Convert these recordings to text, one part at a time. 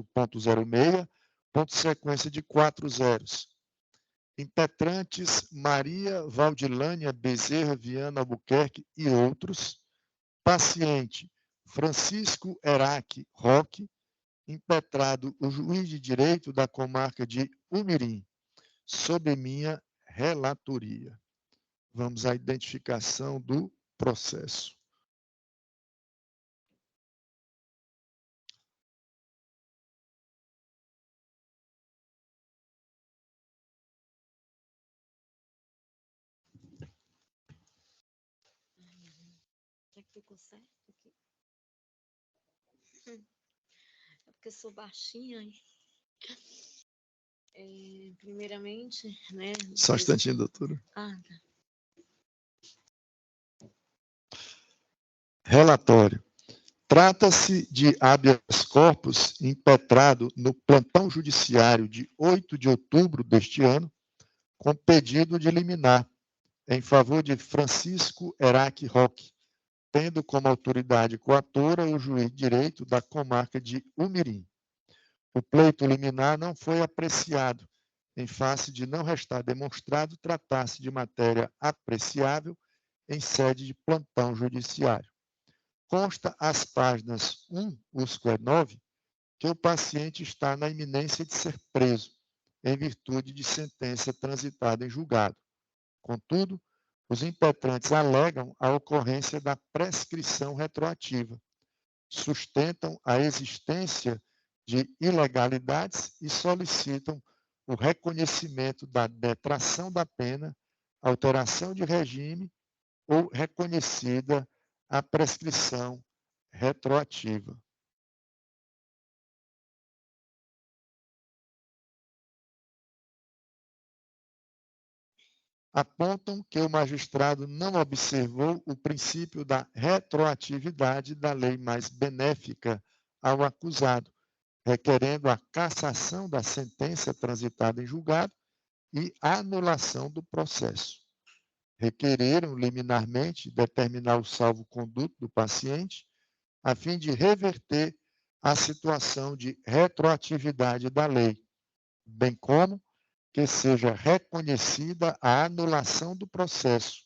8.06, ponto sequência de 4 zeros. Impetrantes Maria Valdilânia Bezerra Viana Albuquerque e outros. Paciente Francisco Eraque Roque, impetrado o juiz de direito da comarca de Umirim, sob minha relatoria. Vamos à identificação do processo. Já que ficou certo aqui. É porque eu sou baixinha. Primeiramente, né? Só um instantinho, doutora. Ah, tá. Relatório. Trata-se de habeas corpus impetrado no plantão judiciário de 8 de outubro deste ano, com pedido de liminar em favor de Francisco Eraque Roque, tendo como autoridade coatora o juiz de direito da comarca de Umirim. O pleito liminar não foi apreciado, em face de não restar demonstrado tratar-se de matéria apreciável em sede de plantão judiciário. Consta às páginas 1/9 que o paciente está na iminência de ser preso, em virtude de sentença transitada em julgado. Contudo, os impetrantes alegam a ocorrência da prescrição retroativa, sustentam a existência de ilegalidades e solicitam o reconhecimento da detração da pena, alteração de regime ou reconhecida a prescrição retroativa. Apontam que o magistrado não observou o princípio da retroatividade da lei mais benéfica ao acusado, requerendo a cassação da sentença transitada em julgado e anulação do processo. Requereram liminarmente determinar o salvo-conduto do paciente, a fim de reverter a situação de retroatividade da lei, bem como que seja reconhecida a anulação do processo,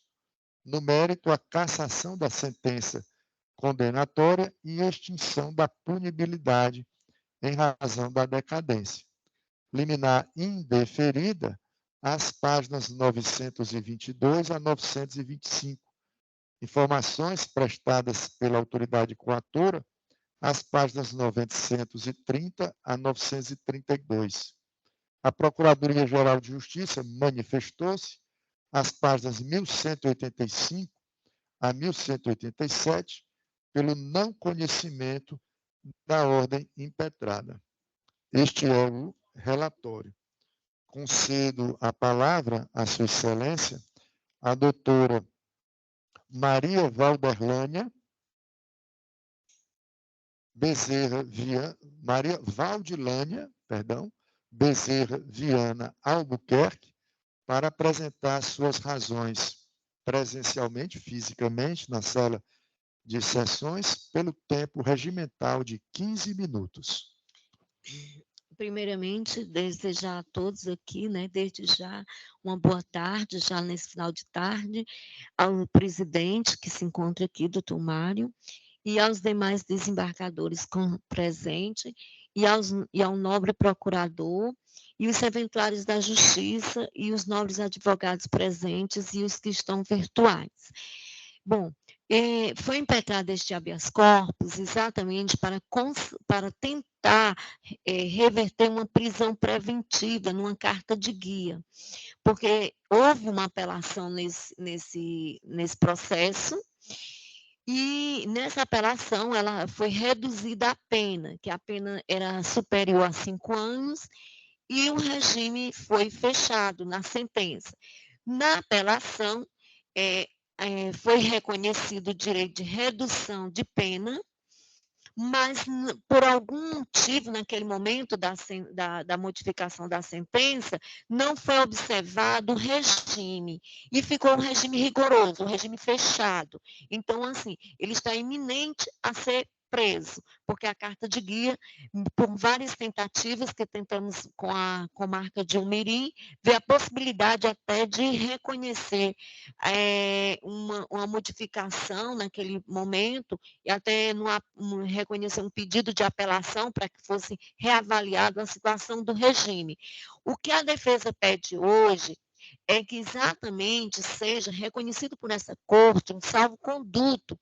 no mérito a cassação da sentença condenatória e extinção da punibilidade em razão da decadência. Liminar indeferida às páginas 922 a 925. Informações prestadas pela autoridade coatora às páginas 930 a 932. A Procuradoria-Geral de Justiça manifestou-se às páginas 1185 a 1187 pelo não conhecimento da ordem impetrada. Este é o relatório. Concedo a palavra à Sua Excelência, a doutora Maria Valderlânia Bezerra Viana, Maria Valdilânia, Bezerra Viana Albuquerque, para apresentar suas razões presencialmente, fisicamente, na sala de sessões, pelo tempo regimental de 15 minutos. Primeiramente, desejar a todos aqui, né, desde já, uma boa tarde, já nesse final de tarde, ao presidente que se encontra aqui, doutor Mário, e aos demais desembargadores presentes, e ao nobre procurador, e os serventuários da justiça, e os nobres advogados presentes, e os que estão virtuais. Bom, foi impetrado este habeas corpus exatamente para tentar reverter uma prisão preventiva numa carta de guia, porque houve uma apelação nesse processo, e nessa apelação ela foi reduzida a pena, que a pena era superior a 5 anos, e o regime foi fechado na sentença. Na apelação, foi reconhecido o direito de redução de pena, mas por algum motivo, naquele momento da modificação da sentença, não foi observado o regime, e ficou um regime rigoroso, um regime fechado. Então, assim, ele está iminente a ser preso, porque a carta de guia, por várias tentativas que tentamos com a comarca de Umirim, vê a possibilidade até de reconhecer uma modificação naquele momento e até reconhecer um pedido de apelação para que fosse reavaliado a situação do regime. O que a defesa pede hoje é que exatamente seja reconhecido por essa corte um salvo-conduto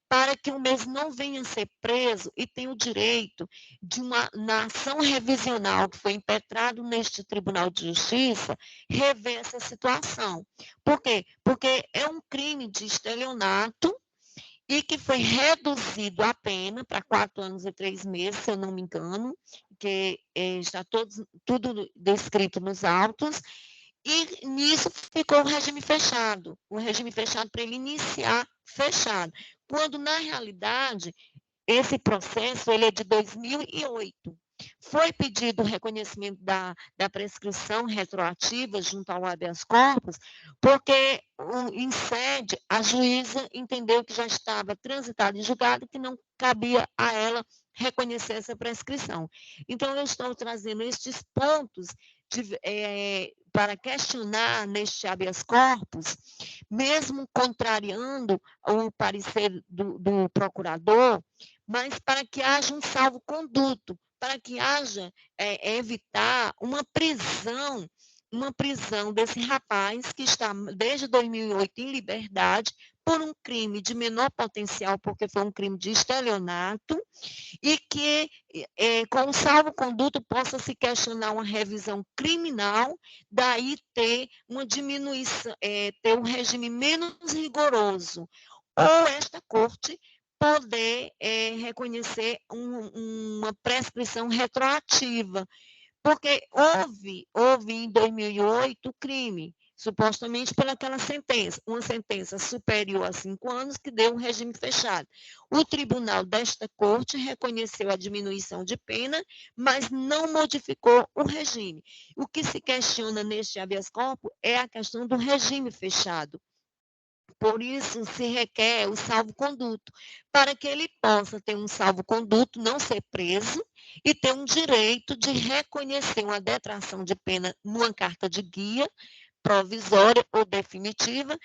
para que o mesmo não venha a ser preso e tenha o direito de na ação revisional que foi impetrado neste Tribunal de Justiça, rever essa situação. Por quê? Porque é um crime de estelionato e que foi reduzido a pena para 4 anos e 3 meses, se eu não me engano, que está tudo descrito nos autos, e nisso ficou o regime fechado para ele iniciar fechado, quando na realidade esse processo ele é de 2008. Foi pedido o reconhecimento da prescrição retroativa junto ao habeas corpus, porque em sede a juíza entendeu que já estava transitado em julgado e que não cabia a ela reconhecer essa prescrição. Então, eu estou trazendo estes pontos para questionar neste habeas corpus, mesmo contrariando o parecer do procurador, mas para que haja um salvo-conduto, para que haja evitar uma prisão desse rapaz que está desde 2008 em liberdade por um crime de menor potencial, porque foi um crime de estelionato, e que com o salvo-conduto possa se questionar uma revisão criminal, daí ter uma diminuição, ter um regime menos rigoroso, ou esta corte poder reconhecer uma prescrição retroativa, porque houve em 2008 crime, supostamente pelaquela sentença, uma sentença superior a 5 anos que deu um regime fechado. O tribunal desta corte reconheceu a diminuição de pena, mas não modificou o regime. O que se questiona neste habeas corpus é a questão do regime fechado. Por isso, se requer o salvo-conduto, para que ele possa ter um salvo-conduto, não ser preso e ter um direito de reconhecer uma detração de pena numa carta de guia, provisória ou definitiva,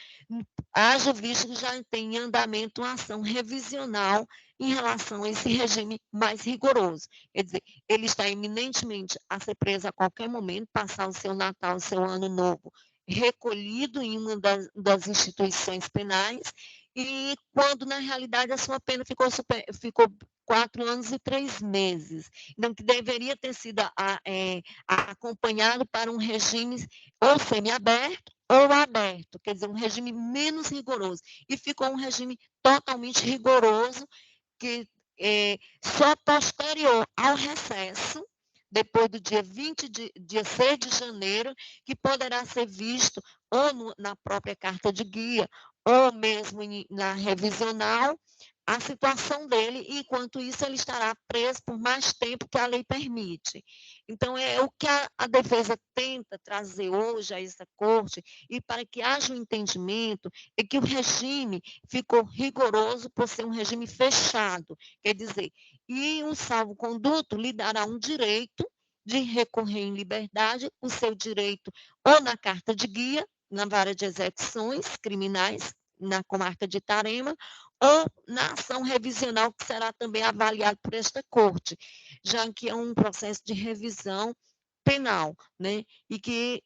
haja visto que já tem em andamento uma ação revisional em relação a esse regime mais rigoroso. Quer dizer, ele está eminentemente a ser preso a qualquer momento, passar o seu Natal, o seu Ano Novo, recolhido em uma das instituições penais, e quando, na realidade, a sua pena ficou 4 anos e 3 meses. Então, que deveria ter sido acompanhado para um regime ou semiaberto ou aberto, quer dizer, um regime menos rigoroso. E ficou um regime totalmente rigoroso, que só posterior ao recesso, depois do dia 6 de janeiro, que poderá ser visto ou na própria carta de guia, ou mesmo na revisional, a situação dele, e enquanto isso ele estará preso por mais tempo que a lei permite. Então, é o que a defesa tenta trazer hoje a essa corte, e para que haja um entendimento, é que o regime ficou rigoroso por ser um regime fechado, quer dizer, e o salvo-conduto lhe dará um direito de recorrer em liberdade, o seu direito ou na carta de guia, na vara de execuções criminais, na comarca de Itarema, ou na ação revisional, que será também avaliado por esta corte, já que é um processo de revisão penal, né? E que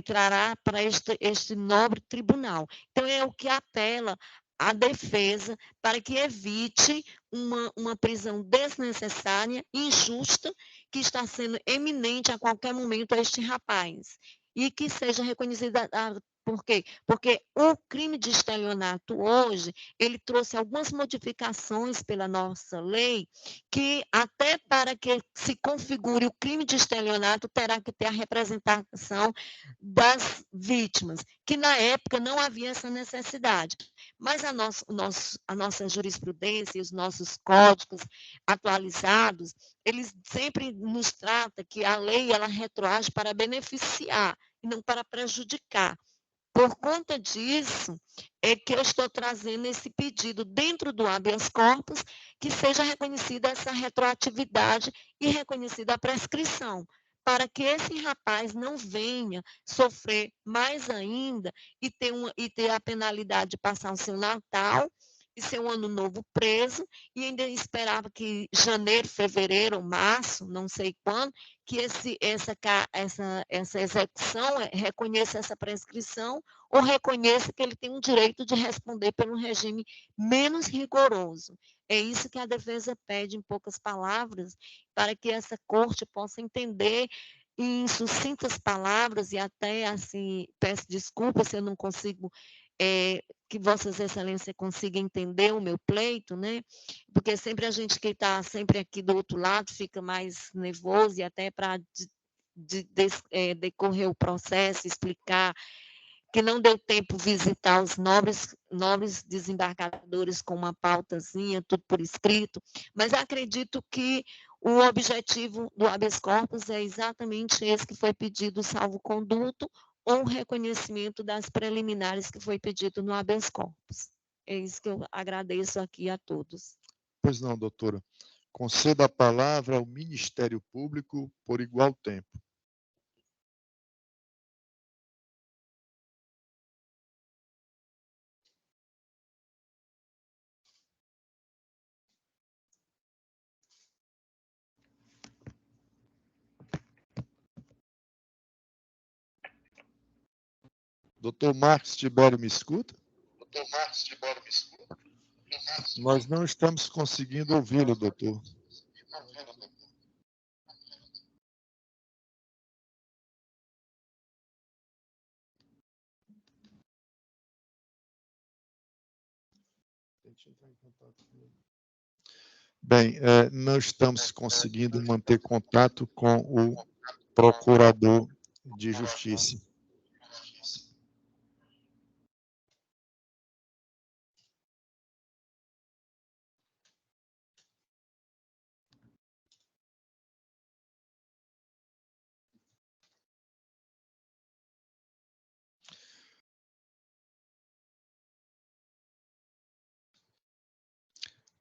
trará para este nobre tribunal. Então, é o que apela à defesa para que evite uma prisão desnecessária, injusta, que está sendo eminente a qualquer momento a este rapaz. E que seja reconhecida. Por quê? Porque o crime de estelionato hoje, ele trouxe algumas modificações pela nossa lei, que até para que se configure o crime de estelionato, terá que ter a representação das vítimas, que na época não havia essa necessidade. Mas a nossa jurisprudência e os nossos códigos atualizados, eles sempre nos tratam que a lei ela retroage para beneficiar e não para prejudicar. Por conta disso, é que eu estou trazendo esse pedido dentro do habeas corpus, que seja reconhecida essa retroatividade e reconhecida a prescrição, para que esse rapaz não venha sofrer mais ainda e ter a penalidade de passar o seu Natal e seu Ano Novo preso, e ainda esperava que janeiro, fevereiro, março, não sei quando, que essa execução reconheça essa prescrição ou reconheça que ele tem um direito de responder por um regime menos rigoroso. É isso que a defesa pede, em poucas palavras, para que essa corte possa entender em sucintas palavras, e até assim, peço desculpas se eu não consigo, que Vossas Excelências consigam entender o meu pleito, né? Porque sempre a gente que está sempre aqui do outro lado fica mais nervoso, e até para decorrer o processo, explicar que não deu tempo visitar os nobres desembargadores com uma pautazinha, tudo por escrito, mas acredito que o objetivo do habeas corpus é exatamente esse que foi pedido, salvo-conduto, ou reconhecimento das preliminares que foi pedido no habeas corpus. É isso que eu agradeço aqui a todos. Pois não, doutora. Conceda a palavra ao Ministério Público por igual tempo. Doutor Marcos Tibério, me escuta? Doutor Marcos Tibério, me escuta? Nós não estamos conseguindo ouvi-lo, doutor. Bem, não estamos conseguindo manter contato com o Procurador de Justiça.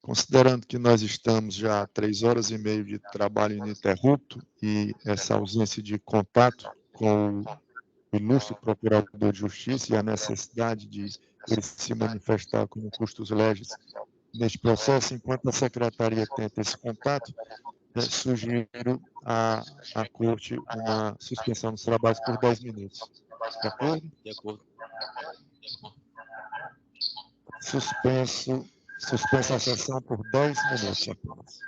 Considerando que nós estamos já há 3 horas e meia de trabalho ininterrupto e essa ausência de contato com o ilustre Procurador de Justiça e a necessidade de ele se manifestar como custos legis neste processo, enquanto a Secretaria tenta esse contato, sugiro à Corte uma suspensão dos trabalhos por 10 minutos. De acordo? De acordo. Suspensa a sessão por 10 minutos apenas.